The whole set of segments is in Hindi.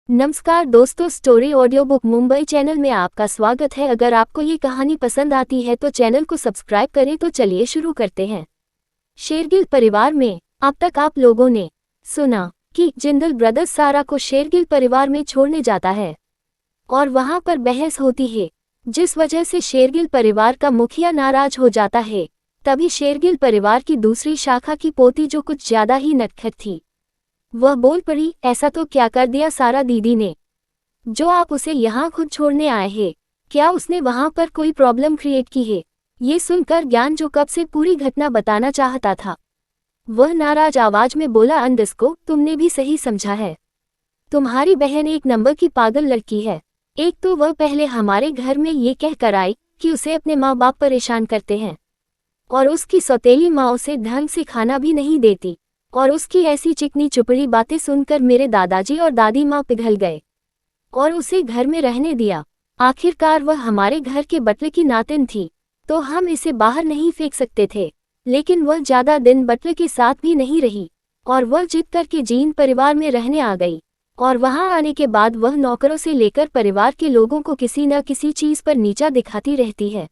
नमस्कार दोस्तों, story audio book Mumbai channel में आपका स्वागत है। अगर आपको ये कहानी पसंद आती है तो चैनल को सब्सक्राइब करें। तो चलिए शुरू करते हैं। शेरगिल परिवार में अब तक आप लोगों ने सुना कि जिंदल ब्रदर्स सारा को शेरगिल परिवार में छोड़ने जाता है और वहां पर बहस होती है, जिस वजह से शेरगिल परिवार का मुखिया नाराज हो जाता है। तभी शेरगिल परिवार की दूसरी शाखा की पोती, जो कुछ ज्यादा ही नटखट थी, वह बोल पड़ी, ऐसा तो क्या कर दिया सारा दीदी ने, जो आप उसे यहाँ खुद छोड़ने आए हैं? क्या उसने वहां पर कोई प्रॉब्लम क्रिएट की है? ये सुनकर ज्ञान, जो कब से पूरी घटना बताना चाहता था, वह नाराज आवाज में बोला, अंदस्को, तुमने भी सही समझा है। तुम्हारी बहन एक नंबर की पागल लड़की है। एक तो वह पहले हमारे घर में ये कह कर आई कि उसे अपने माँ बाप परेशान करते हैं, और उसकी सौतेली माँ उसे ढंग से खाना भी नहीं देती, और उसकी ऐसी चिकनी चुपड़ी बातें सुनकर मेरे दादाजी और दादी माँ पिघल गए और उसे घर में रहने दिया। आखिरकार वह हमारे घर के बटले की नातिन थी, तो हम इसे बाहर नहीं फेंक सकते थे। लेकिन वह ज्यादा दिन बटले के साथ भी नहीं रही और वह जिद करके जीन परिवार में रहने आ गई। और वहां आने के बाद वह नौकरों से लेकर परिवार के लोगों को किसी न किसी चीज पर नीचा दिखाती रहती है,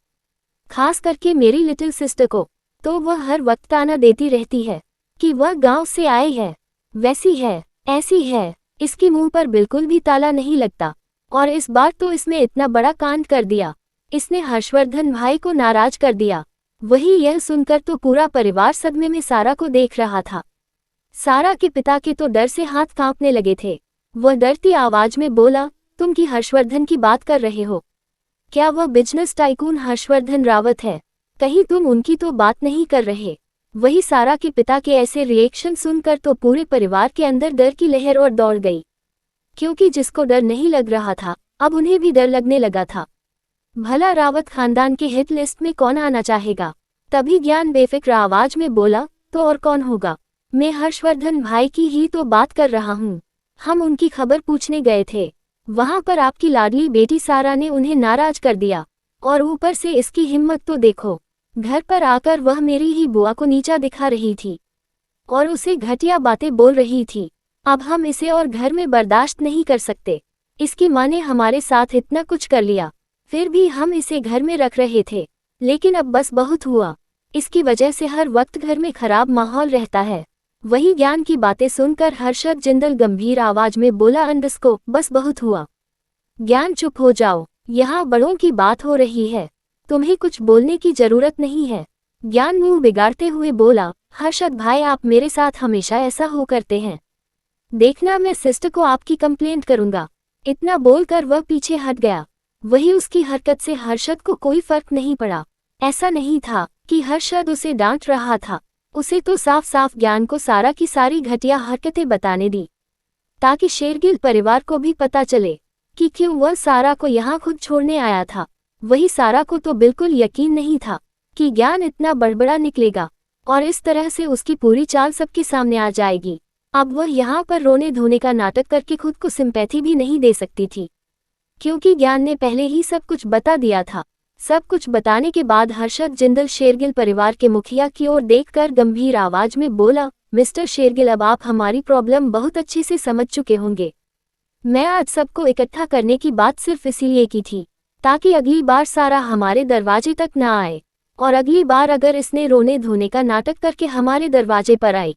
खास करके मेरी लिटिल सिस्टर को। तो वह हर वक्त ताना देती रहती है कि वह गांव से आई है, वैसी है, ऐसी है। इसके मुंह पर बिल्कुल भी ताला नहीं लगता, और इस बार तो इसमें इतना बड़ा कांड कर दिया। इसने हर्षवर्धन भाई को नाराज कर दिया। वही यह सुनकर तो पूरा परिवार सदमे में सारा को देख रहा था। सारा के पिता के तो डर से हाथ कांपने लगे थे। वह डरती आवाज में बोला, तुम की हर्षवर्धन की बात कर रहे हो? क्या वह बिजनेस टाइकून हर्षवर्धन रावत है? कहीं तुम उनकी तो बात नहीं कर रहे? वही सारा के पिता के ऐसे रिएक्शन सुनकर तो पूरे परिवार के अंदर डर की लहर और दौड़ गई, क्योंकि जिसको डर नहीं लग रहा था, अब उन्हें भी डर लगने लगा था। भला रावत खानदान के हिट लिस्ट में कौन आना चाहेगा? तभी ज्ञान बेफिक्र आवाज में बोला, तो और कौन होगा? मैं हर्षवर्धन भाई की ही तो बात कर रहा हूँ। हम उनकी खबर पूछने गए थे, वहां पर आपकी लाडली बेटी सारा ने उन्हें नाराज कर दिया, और ऊपर से इसकी हिम्मत तो देखो, घर पर आकर वह मेरी ही बुआ को नीचा दिखा रही थी और उसे घटिया बातें बोल रही थी। अब हम इसे और घर में बर्दाश्त नहीं कर सकते। इसकी माँ ने हमारे साथ इतना कुछ कर लिया, फिर भी हम इसे घर में रख रहे थे, लेकिन अब बस बहुत हुआ। इसकी वजह से हर वक्त घर में खराब माहौल रहता है। वही ज्ञान की बातें सुनकर हर्षद जिंदल गंभीर आवाज में बोला, अंडस्को, बस बहुत हुआ। ज्ञान चुप हो जाओ, यहाँ बड़ों की बात हो रही है, तुम्हें कुछ बोलने की जरूरत नहीं है। ज्ञान मुंह बिगाड़ते हुए बोला, हर्षद भाई, आप मेरे साथ हमेशा ऐसा हो करते हैं। देखना, मैं सिस्टर को आपकी कंप्लेंट करूंगा। इतना बोलकर वह पीछे हट गया। वही उसकी हरकत से हर्षद को कोई फर्क नहीं पड़ा। ऐसा नहीं था कि हर्षद उसे डांट रहा था, उसे तो साफ साफ ज्ञान को सारा की सारी घटिया हरकतें बताने दी, ताकि शेरगिल परिवार को भी पता चले कि क्यों वह सारा को यहाँ खुद छोड़ने आया था। वही सारा को तो बिल्कुल यकीन नहीं था कि ज्ञान इतना बड़बड़ा निकलेगा और इस तरह से उसकी पूरी चाल सबके सामने आ जाएगी। अब वह यहाँ पर रोने धोने का नाटक करके खुद को सिंपैथी भी नहीं दे सकती थी, क्योंकि ज्ञान ने पहले ही सब कुछ बता दिया था। सब कुछ बताने के बाद हर्षद जिंदल शेरगिल परिवार के मुखिया की ओर देखकर गंभीर आवाज में बोला, मिस्टर शेरगिल, अब आप हमारी प्रॉब्लम बहुत अच्छे से समझ चुके होंगे। मैं आज सबको इकट्ठा करने की बात सिर्फ इसीलिए की थी ताकि अगली बार सारा हमारे दरवाजे तक ना आए, और अगली बार अगर इसने रोने धोने का नाटक करके हमारे दरवाजे पर आई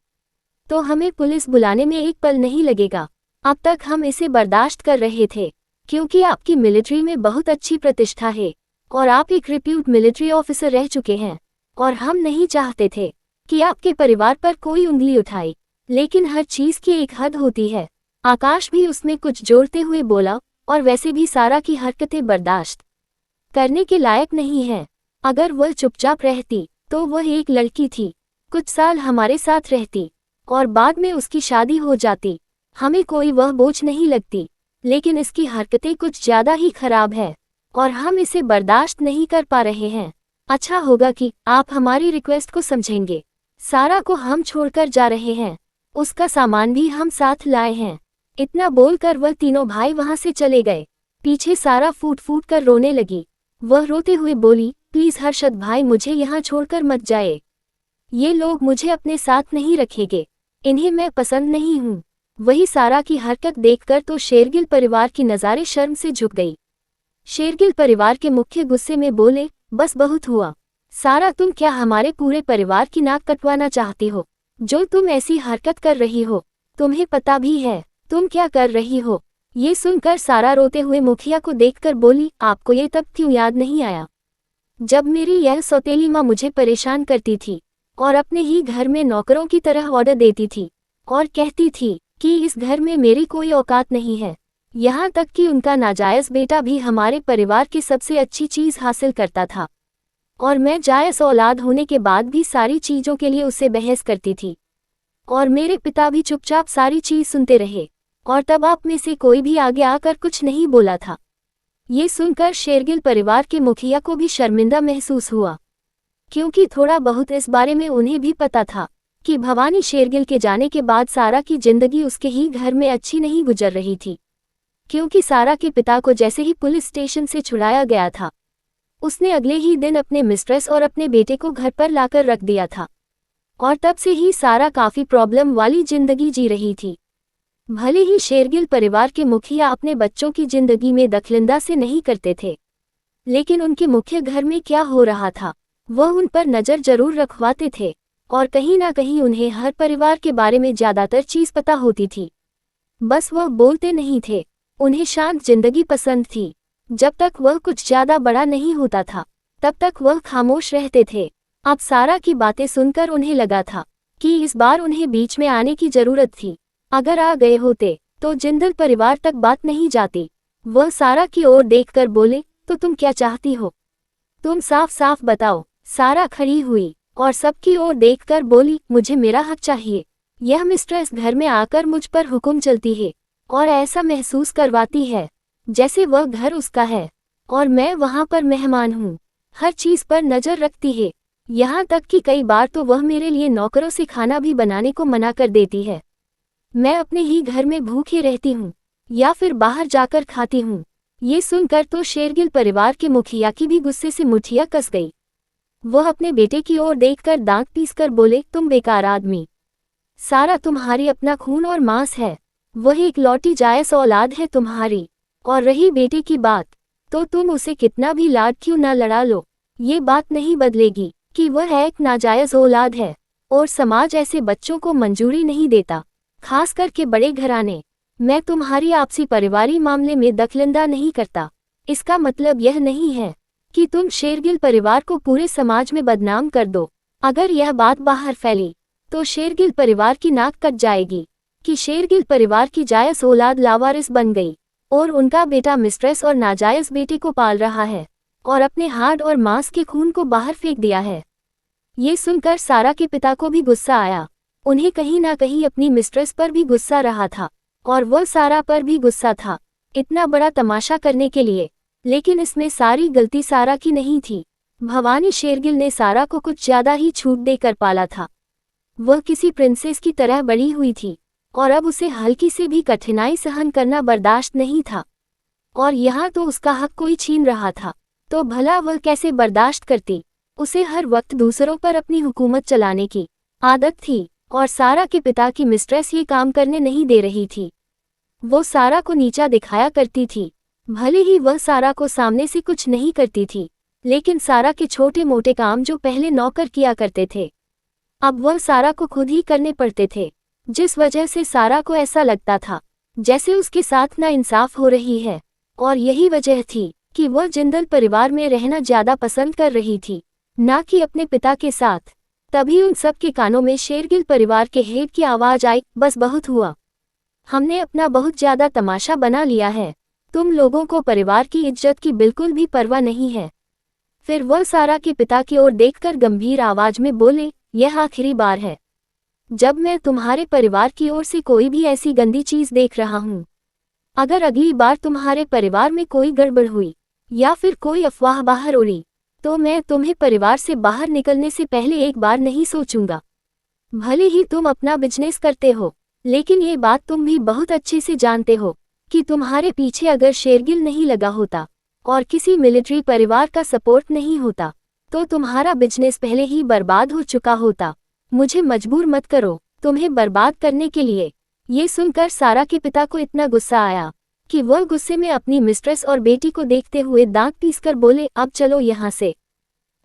तो हमें पुलिस बुलाने में एक पल नहीं लगेगा। अब तक हम इसे बर्दाश्त कर रहे थे क्योंकि आपकी मिलिट्री में बहुत अच्छी प्रतिष्ठा है और आप एक रिप्यूट मिलिट्री ऑफिसर रह चुके हैं, और हम नहीं चाहते थे कि आपके परिवार पर कोई उंगली उठाए। लेकिन हर चीज की एक हद होती है। आकाश भी उसमें कुछ जोड़ते हुए बोला, और वैसे भी सारा की हरकतें बर्दाश्त करने के लायक नहीं है। अगर वह चुपचाप रहती तो वह एक लड़की थी, कुछ साल हमारे साथ रहती और बाद में उसकी शादी हो जाती, हमें कोई वह बोझ नहीं लगती। लेकिन इसकी हरकतें कुछ ज्यादा ही खराब है और हम इसे बर्दाश्त नहीं कर पा रहे हैं। अच्छा होगा कि आप हमारी रिक्वेस्ट को समझेंगे। सारा को हम छोड़कर जा रहे हैं, उसका सामान भी हम साथ लाए हैं। इतना बोलकर वह तीनों भाई वहां से चले गए। पीछे सारा फूट फूट कर रोने लगी। वह रोते हुए बोली, प्लीज हर्षद भाई, मुझे यहाँ छोड़कर मत जाए। ये लोग मुझे अपने साथ नहीं रखेंगे, इन्हें मैं पसंद नहीं हूँ। वही सारा की हरकत देखकर तो शेरगिल परिवार की नज़ारे शर्म से झुक गई। शेरगिल परिवार के मुख्य गुस्से में बोले, बस बहुत हुआ। सारा, तुम क्या हमारे पूरे परिवार की नाक कटवाना चाहती हो? जो तुम ऐसी हरकत कर रही हो, तुम्हें पता भी है तुम क्या कर रही हो? ये सुनकर सारा रोते हुए मुखिया को देखकर बोली, आपको ये तब क्यों याद नहीं आया जब मेरी यह सौतेली माँ मुझे परेशान करती थी और अपने ही घर में नौकरों की तरह ऑर्डर देती थी और कहती थी कि इस घर में मेरी कोई औकात नहीं है। यहाँ तक कि उनका नाजायज़ बेटा भी हमारे परिवार की सबसे अच्छी चीज़ हासिल करता था और मैं जायज़ औलाद होने के बाद भी सारी चीज़ों के लिए उससे बहस करती थी और मेरे पिता भी चुपचाप सारी चीज़ सुनते रहे और तब आप में से कोई भी आगे आकर कुछ नहीं बोला था। ये सुनकर शेरगिल परिवार के मुखिया को भी शर्मिंदा महसूस हुआ, क्योंकि थोड़ा बहुत इस बारे में उन्हें भी पता था कि भवानी शेरगिल के जाने के बाद सारा की जिंदगी उसके ही घर में अच्छी नहीं गुजर रही थी, क्योंकि सारा के पिता को जैसे ही पुलिस स्टेशन से छुड़ाया गया था, उसने अगले ही दिन अपने मिस्ट्रेस और अपने बेटे को घर पर लाकर रख दिया था और तब से ही सारा काफ़ी प्रॉब्लम वाली जिंदगी जी रही थी। भले ही शेरगिल परिवार के मुखिया अपने बच्चों की जिंदगी में दखलंदाजी नहीं करते थे, लेकिन उनके मुख्य घर में क्या हो रहा था वह उन पर नज़र जरूर रखवाते थे और कहीं ना कहीं उन्हें हर परिवार के बारे में ज़्यादातर चीज़ पता होती थी। बस वह बोलते नहीं थे। उन्हें शांत जिंदगी पसंद थी। जब तक वह कुछ ज़्यादा बड़ा नहीं होता था तब तक वह खामोश रहते थे। अब सारा की बातें सुनकर उन्हें लगा था कि इस बार उन्हें बीच में आने की ज़रूरत थी। अगर आ गए होते तो जिंदल परिवार तक बात नहीं जाती। वह सारा की ओर देखकर बोले, तो तुम क्या चाहती हो? तुम साफ साफ बताओ। सारा खड़ी हुई और सबकी ओर देखकर बोली, मुझे मेरा हक चाहिए। यह मिस्ट्रेस घर में आकर मुझ पर हुक्म चलती है और ऐसा महसूस करवाती है जैसे वह घर उसका है और मैं वहां पर मेहमान हूँ। हर चीज़ पर नज़र रखती है, यहाँ तक कि कई बार तो वह मेरे लिए नौकरों से खाना भी बनाने को मना कर देती है। मैं अपने ही घर में भूखी रहती हूँ या फिर बाहर जाकर खाती हूँ। ये सुनकर तो शेरगिल परिवार के मुखिया की भी गुस्से से मुठिया कस गई। वह अपने बेटे की ओर देखकर दांत पीसकर बोले, तुम बेकार आदमी। सारा तुम्हारी अपना खून और मांस है, वह एक लौटी जायज़ औलाद है तुम्हारी। और रही बेटे की बात, तो तुम उसे कितना भी लाड क्यों ना लड़ा लो, ये बात नहीं बदलेगी कि वह एक नाजायज़ औलाद है और समाज ऐसे बच्चों को मंजूरी नहीं देता, खास करके बड़े घराने। मैं तुम्हारी आपसी परिवारी मामले में दखलंदा नहीं करता। इसका मतलब यह नहीं है कि तुम शेरगिल परिवार को पूरे समाज में बदनाम कर दो। अगर यह बात बाहर फैली तो शेरगिल परिवार की नाक कट जाएगी कि शेरगिल परिवार की जायज़ औलाद लावारिस बन गई और उनका बेटा मिस्ट्रेस और नाजायज़ बेटे को पाल रहा है और अपने हाड और मांस के खून को बाहर फेंक दिया है। ये सुनकर सारा के पिता को भी गुस्सा आया। उन्हें कहीं ना कहीं अपनी मिस्ट्रेस पर भी गुस्सा रहा था और वह सारा पर भी गुस्सा था, इतना बड़ा तमाशा करने के लिए। लेकिन इसमें सारी गलती सारा की नहीं थी। भवानी शेरगिल ने सारा को कुछ ज़्यादा ही छूट देकर पाला था। वह किसी प्रिंसेस की तरह बड़ी हुई थी और अब उसे हल्की से भी कठिनाई सहन करना बर्दाश्त नहीं था। और यहाँ तो उसका हक कोई छीन रहा था, तो भला वह कैसे बर्दाश्त करती। उसे हर वक्त दूसरों पर अपनी हुकूमत चलाने की आदत थी और सारा के पिता की मिस्ट्रेस ये काम करने नहीं दे रही थी। वो सारा को नीचा दिखाया करती थी। भले ही वह सारा को सामने से कुछ नहीं करती थी, लेकिन सारा के छोटे मोटे काम जो पहले नौकर किया करते थे अब वह सारा को खुद ही करने पड़ते थे, जिस वजह से सारा को ऐसा लगता था जैसे उसके साथ नाइंसाफ हो रही है। और यही वजह थी कि वह जिंदल परिवार में रहना ज़्यादा पसंद कर रही थी, ना कि अपने पिता के साथ। तभी उन सब के कानों में शेरगिल परिवार के हेड की आवाज़ आई, बस बहुत हुआ। हमने अपना बहुत ज़्यादा तमाशा बना लिया है। तुम लोगों को परिवार की इज्जत की बिल्कुल भी परवाह नहीं है। फिर वह सारा के पिता की ओर देखकर गंभीर आवाज में बोले, यह आखिरी बार है जब मैं तुम्हारे परिवार की ओर से कोई भी ऐसी गंदी चीज देख रहा हूँ। अगर अगली बार तुम्हारे परिवार में कोई गड़बड़ हुई या फिर कोई अफवाह बाहर उड़ी तो मैं तुम्हें परिवार से बाहर निकलने से पहले एक बार नहीं सोचूंगा। भले ही तुम अपना बिजनेस करते हो, लेकिन ये बात तुम भी बहुत अच्छे से जानते हो कि तुम्हारे पीछे अगर शेरगिल नहीं लगा होता और किसी मिलिट्री परिवार का सपोर्ट नहीं होता तो तुम्हारा बिजनेस पहले ही बर्बाद हो चुका होता। मुझे मजबूर मत करो तुम्हें बर्बाद करने के लिए। ये सुनकर सारा के पिता को इतना गुस्सा आया कि वह गुस्से में अपनी मिस्ट्रेस और बेटी को देखते हुए दांत पीसकर बोले, अब चलो यहाँ से।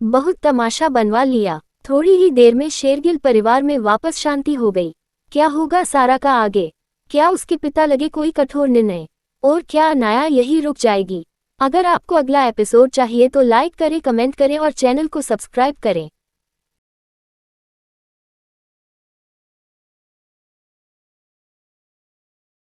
बहुत तमाशा बनवा लिया। थोड़ी ही देर में शेरगिल परिवार में वापस शांति हो गई। क्या होगा सारा का आगे? क्या उसके पिता लगे कोई कठोर निर्णय, और क्या अनाया यही रुक जाएगी? अगर आपको अगला एपिसोड चाहिए तो लाइक करें, कमेंट करें और चैनल को सब्सक्राइब करें।